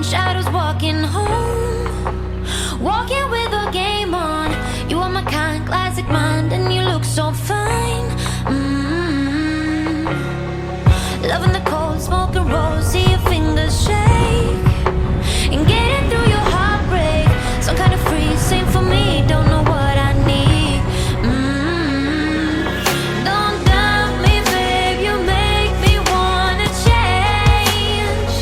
shadows walking home, walking with a game on. You are my kind, classic mind, and you look so fine. Loving the cold, smoking rolls, see your fingers shake, and getting through your heartbreak. Some kind of free, same for me, don't know what I need. Don't doubt me, babe, you make me wanna change.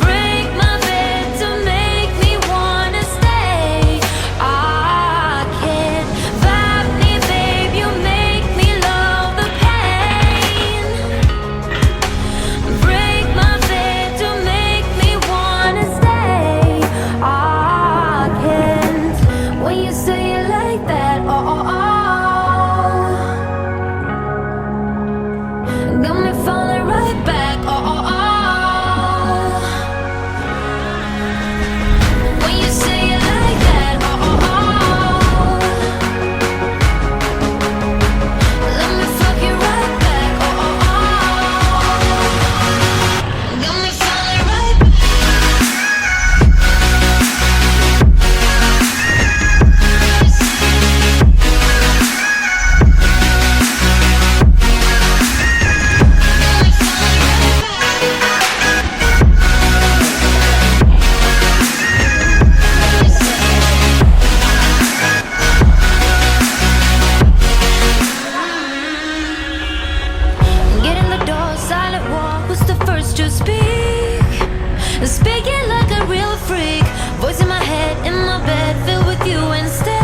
Break my bed to make me wanna stay. I can't vibe me, babe, you make me love the pain. Break my bed to make me wanna stay. I can't. When you say it like that, got me falling right back, when you say it like that, let me fuck you right back, got me falling right back. Get in the door, silent walk, was the first to speak. Speaking like a real freak, voice in my head, in my bed, filled with you and stay.